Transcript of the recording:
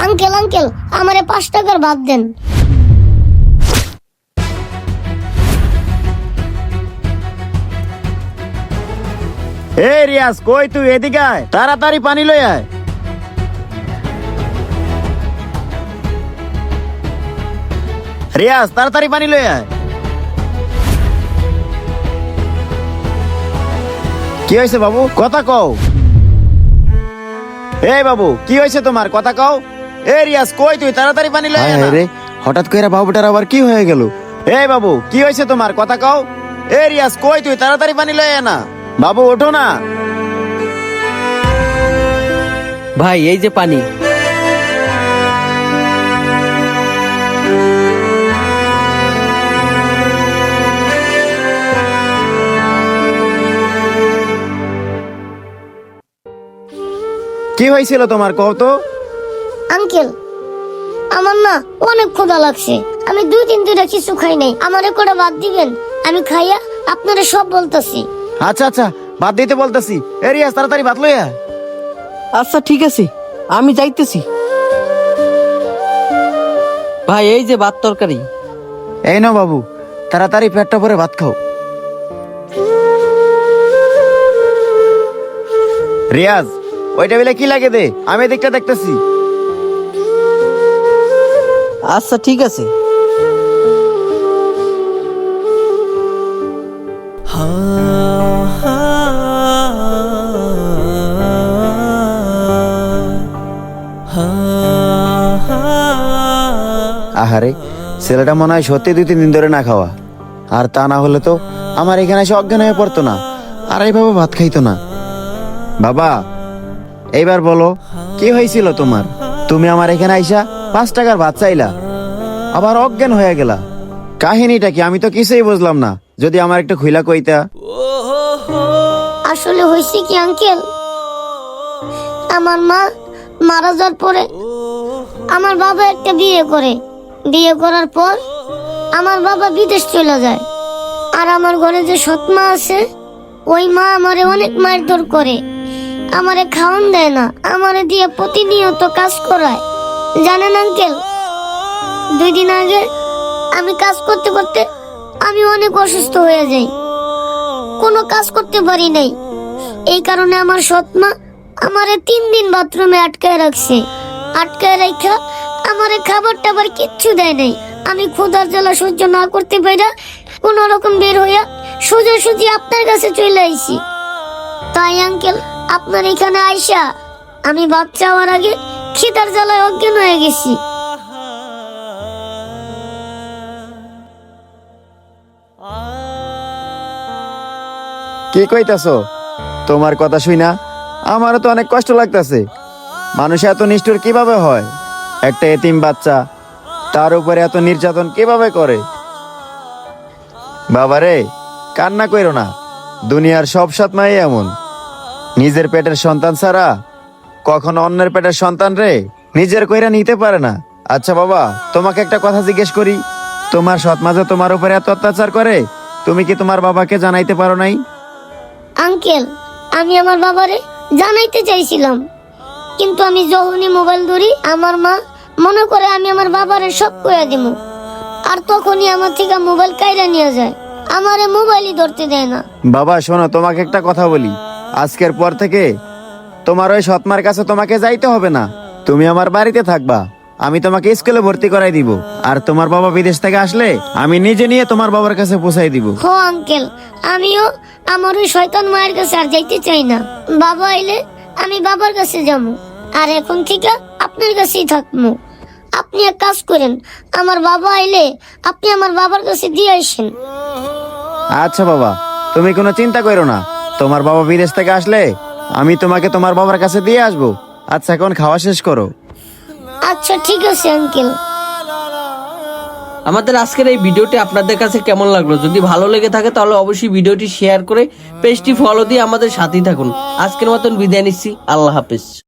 Uncle uncle, আমারে 5 টাকার ভাত দেন। এ রিয়াজ, কই তুই? এদিকে আয়, তাড়াতাড়ি পানি লই আয়। রিয়াজ, তাড়াতাড়ি পানি লই আয়। কি হয়েছে বাবু, কথা কও। এই বাবু, কি হয়েছে তোমার, কথা কও। এ রিয়াজ, কই তুই? তাড়াতাড়ি পানি লই আয় না। রে, হঠাৎ করে বাবুটার আবার কি হয়ে গেল? এই বাবু, কি হয়েছে তোমার, কথা কও। এ রিয়াজ, কই তুই? তাড়াতাড়ি পানি লই আয় না। বাবু ওঠো না। ভাই এই যে পানি। কি হয়েছিল তোমার, কও তো। আঙ্কেল, আমার না অনেক ক্ষুধা লাগছে। আমি 2 দিন ধরে কিছু খাই নাই। আমারে করে ভাত দিবেন, আমি খাইয়া আপনারে সব বলতাছি। আচ্ছা আচ্ছা, ভাত দিতে বলতেছি। এ রিয়াজ, তাড়াতাড়ি ভাত লই আয়। আচ্ছা ঠিক আছে, আমি যাইতেছি। ভাই এই যে ভাত তরকারি। এই নাও বাবু, তাড়াতাড়ি পেটটা ভরে ভাত খাও। রিয়াজ, ওই টেবিলে কি লাগে দে, আমি এদিকটা দেখতেছি। আচ্ছা ঠিক আছে। আহারে, ছেলেটা মনে হয় সত্যি 2-3 দিন ধরে না খাওয়া। আর তা না হলে তো আমার এখানে এসে অজ্ঞান হয়ে পড়তো না, আর এইভাবে ভাত খাইতো না। বাবা, এইবার বলো, কি হয়েছিল তোমার? তুমি আমার এখানে আইসা 5 টাকার ভাত চাইলা, আবার অজ্ঞান হয়ে গেলা। কাহিনীটা কি? আমি তো কিছুই বুঝলাম না, যদি আমার একটু খুইলা কইতা। আসলে হয়েছে কি আঙ্কেল, আমার মা মারা যাওয়ার পরে আমার বাবা একটা বিয়ে করে। বিয়ে করার পর আমার বাবা বিদেশ চলে যায়। আর আমার ঘরে যে সৎ মা আছে, ওই মা আমারে অনেক মারধর করে। আমারে খাওয়ান দেয় না, আমারে দিয়ে প্রতিনিয়ত কাজ করায়। জানেন আঙ্কেল, 2 দিন আগে আমি কাজ করতে করতে আমি অনেক অসুস্থ হয়ে যাই। কোনো কাজ করতে পারি নাই। এই কারণে আমার সৎ মা আমারে 3 দিন বাথরুমে আটকায় রাখছে। আটকায় রাখা আমারে খাবার টাবার কিচ্ছু দেয় নাই। আমি ক্ষুধার জ্বালা সহ্য না করতে পাইরা কোন রকম বের হইয়া সোজাসুজি আপনার কাছে চলে আইছি। তাই আঙ্কেল, আপনার এখানে আইসা আমি ভাত চাওয়ার আগে খিদার জ্বালায় অজ্ঞান হয়ে গেছি। কি কইতাছো? তোমার কথা শুই না আমারও তো অনেক কষ্ট লাগতাছে। মানুষ এত নিষ্ঠুর কিভাবে হয়? একটা এতিম বাচ্চা, তার উপরে এত নির্যাতন কিভাবে করে? বাবারে, কান্না কইরো না। দুনিয়ার সব সৎ মাই এমন, নিজের পেটের সন্তান ছাড়া কখনো অন্যের পেটের সন্তান রে নিজের কইরা নিতে পারে না। আচ্ছা বাবা, তোমাকে একটা কথা জিজ্ঞেস করি, তোমার সৎ মা যে তোমার উপরে এত অত্যাচার করে, তুমি কি তোমার বাবাকে জানাইতে পারো নাই? আঙ্কেল, আমি আমার বাবারে জানাইতে চাইছিলাম, কিন্তু আমি যখনই মোবাইল ধরি আমার মা মনে করে আমি আমার বাবারে সব কইয়া দিব। আর তখনই আমার থেকে মোবাইল কাইরা নিয়ে যায়, আমারে মোবাইলই ধরতে দেয় না। বাবা শোনো, তোমাকে একটা কথা বলি, আজকের পর থেকে তোমার ওই সৎমার কাছে তোমাকে যাইতে হবে না। তুমি আমার বাড়িতে থাকবা, আমি তোমাকে স্কুলে ভর্তি করাই দিব। আর তোমার বাবা বিদেশ থেকে আসলে আমি নিজে নিয়ে তোমার বাবার কাছে পৌঁছাই দিব। হো আঙ্কেল, আমিও আমার ওই শয়তান মায়ের কাছে আর যাইতে চাই না। বাবা আইলে আমি বাবার কাছে যাবো, আর এখন থেকে আপনার কাছেই থাকবো। আপনি এক কাজ করেন, আমার বাবা আইলে আপনি আমার বাবার কাছে দিয়ে আসেন। আচ্ছা বাবা, তুমি কোনো চিন্তা করো না, তোমার বাবা বিদেশ থেকে আসলে আমি তোমাকে তোমার বাবার কাছে দিয়ে আসবো। আচ্ছা, এখন খাওয়া শেষ করো। আচ্ছা ঠিক আছে আঙ্কেল। আমাদের আজকের এই ভিডিওটি আপনাদের কাছে কেমন লাগলো? যদি ভালো লেগে থাকে তাহলে অবশ্যই ভিডিওটি শেয়ার করে পেজটি ফলো দিয়ে আমাদের সাথেই থাকুন। আজকের মতন বিদায় নিচ্ছি, আল্লাহ হাফেজ।